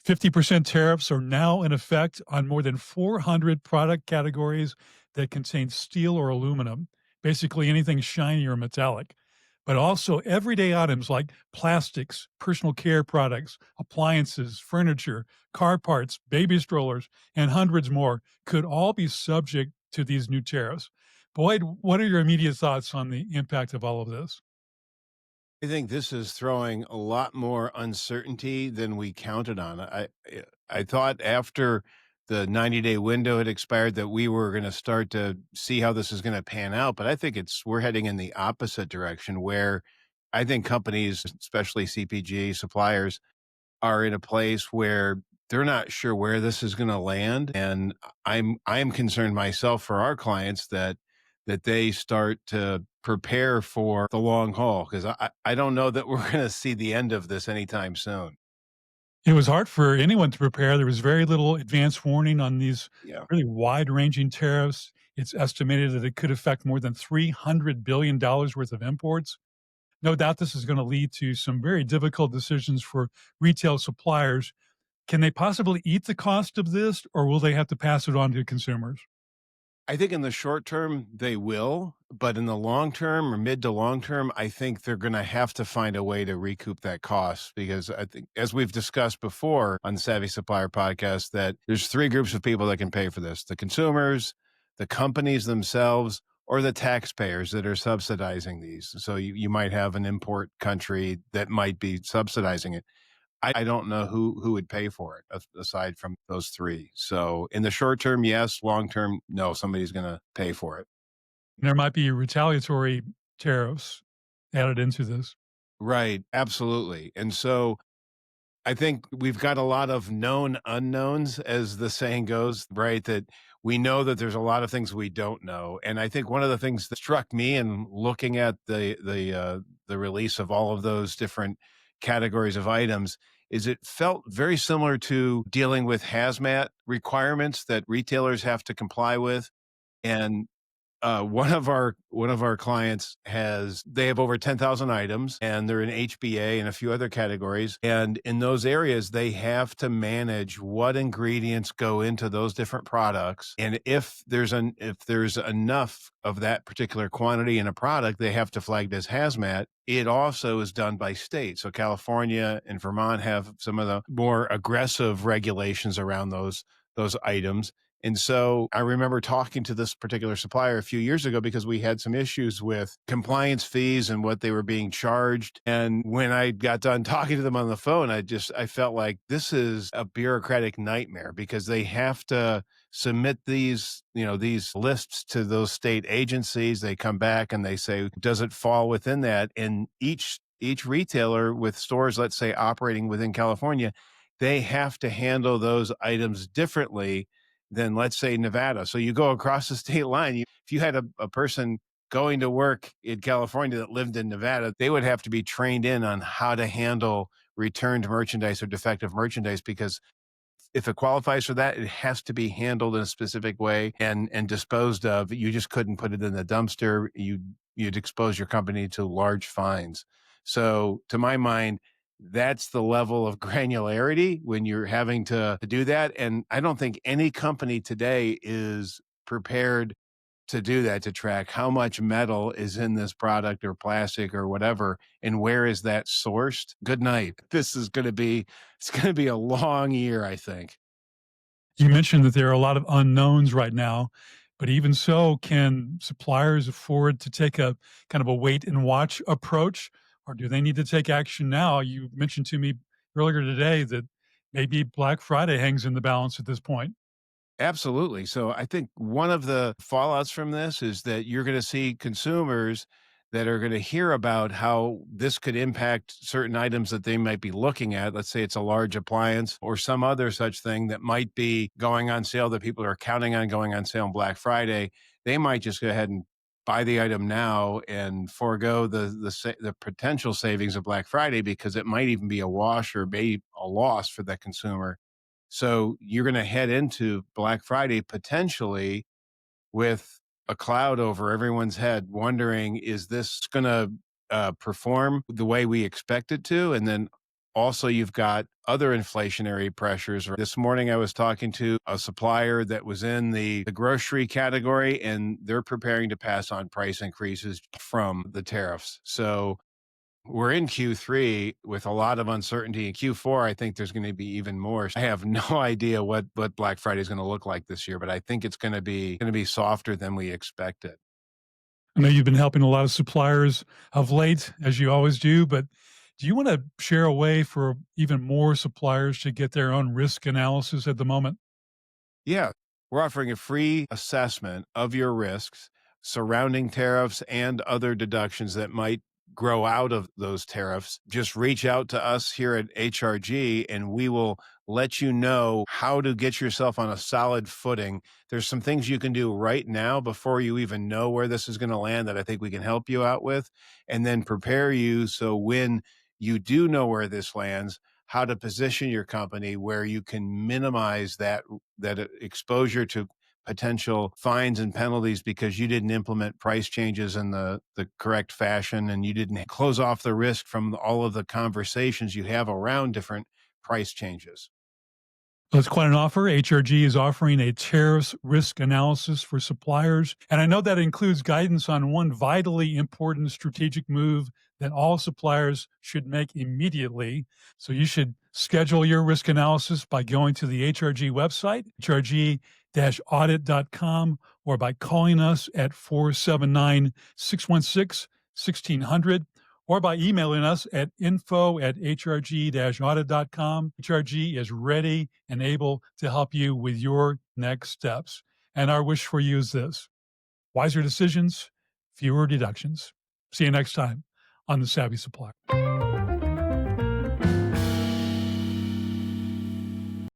50% tariffs are now in effect on more than 400 product categories that contain steel or aluminum, basically anything shiny or metallic, but also everyday items like plastics, personal care products, appliances, furniture, car parts, baby strollers, and hundreds more could all be subject to these new tariffs. Boyd, what are your immediate thoughts on the impact of all of this? I think this is throwing a lot more uncertainty than we counted on. I thought after the 90-day window had expired that we were going to start to see how this is going to pan out, but I think we're heading in the opposite direction where I think companies, especially CPG suppliers, are in a place where they're not sure where this is going to land, and I'm concerned myself for our clients that they start to prepare for the long haul because I don't know that we're going to see the end of this anytime soon. It was hard for anyone to prepare. There was very little advance warning on these Yeah. really wide ranging tariffs. It's estimated that it could affect more than $300 billion worth of imports. No doubt this is going to lead to some very difficult decisions for retail suppliers. Can they possibly eat the cost of this, or will they have to pass it on to consumers? I think in the short term they will, but in the long term or mid to long term, I think they're going to have to find a way to recoup that cost because I think, as we've discussed before on the Savvy Supplier podcast, that there's three groups of people that can pay for this: the consumers, the companies themselves, or the taxpayers that are subsidizing these. So you might have an import country that might be subsidizing it. I don't know who would pay for it aside from those 3. So, in the short term, yes, long term, no, somebody's gonna pay for it. There might be retaliatory tariffs added into this. Right, absolutely, and so I think we've got a lot of known unknowns, as the saying goes, right? That we know that there's a lot of things we don't know, and I think one of the things that struck me in looking at the release of all of those different categories of items is it felt very similar to dealing with hazmat requirements that retailers have to comply with, and one of our clients they have over 10,000 items and they're in HBA and a few other categories. And in those areas, they have to manage what ingredients go into those different products. And if there's enough of that particular quantity in a product, they have to flag it as hazmat. It also is done by state. So California and Vermont have some of the more aggressive regulations around those items. And so I remember talking to this particular supplier a few years ago because we had some issues with compliance fees and what they were being charged. And when I got done talking to them on the phone, I felt like this is a bureaucratic nightmare because they have to submit these lists to those state agencies. They come back and they say, does it fall within that? And each retailer with stores, let's say operating within California, they have to handle those items differently than, let's say, Nevada. So you go across the state line. If you had a person going to work in California that lived in Nevada, they would have to be trained in on how to handle returned merchandise or defective merchandise because if it qualifies for that, it has to be handled in a specific way and disposed of. You just couldn't put it in the dumpster. You'd expose your company to large fines. So, to my mind, that's the level of granularity when you're having to do that. And I don't think any company today is prepared to do that, to track how much metal is in this product or plastic or whatever, and where is that sourced. Good night. It's going to be a long year, I think. You mentioned that there are a lot of unknowns right now, but even so, can suppliers afford to take a kind of a wait and watch approach, or do they need to take action now? You mentioned to me earlier today that maybe Black Friday hangs in the balance at this point. Absolutely. So I think one of the fallouts from this is that you're going to see consumers that are going to hear about how this could impact certain items that they might be looking at. Let's say it's a large appliance or some other such thing that might be going on sale that people are counting on going on sale on Black Friday. They might just go ahead and buy the item now and forego the potential savings of Black Friday because it might even be a wash or maybe a loss for that consumer. So you're going to head into Black Friday potentially with a cloud over everyone's head, wondering, is this going to perform the way we expect it to? And then Also, you've got other inflationary pressures. This morning, I was talking to a supplier that was in the grocery category, and they're preparing to pass on price increases from the tariffs. So we're in Q3 with a lot of uncertainty. In Q4, I think there's going to be even more. I have no idea what Black Friday is going to look like this year, but I think it's going to be softer than we expected. I know you've been helping a lot of suppliers of late, as you always do, but do you want to share a way for even more suppliers to get their own risk analysis at the moment? Yeah, we're offering a free assessment of your risks surrounding tariffs and other deductions that might grow out of those tariffs. Just reach out to us here at HRG and we will let you know how to get yourself on a solid footing. There's some things you can do right now before you even know where this is going to land that I think we can help you out with, and then prepare you so when you do know where this lands, how to position your company where you can minimize that exposure to potential fines and penalties because you didn't implement price changes in the correct fashion and you didn't close off the risk from all of the conversations you have around different price changes. That's quite an offer. HRG is offering a tariffs risk analysis for suppliers. And I know that includes guidance on one vitally important strategic move that all suppliers should make immediately. So you should schedule your risk analysis by going to the HRG website, hrg-audit.com, or by calling us at 479 616 1600, or by emailing us at info@hrg-audit.com. HRG is ready and able to help you with your next steps. And our wish for you is this: wiser decisions, fewer deductions. See you next time on The Savvy Supplier.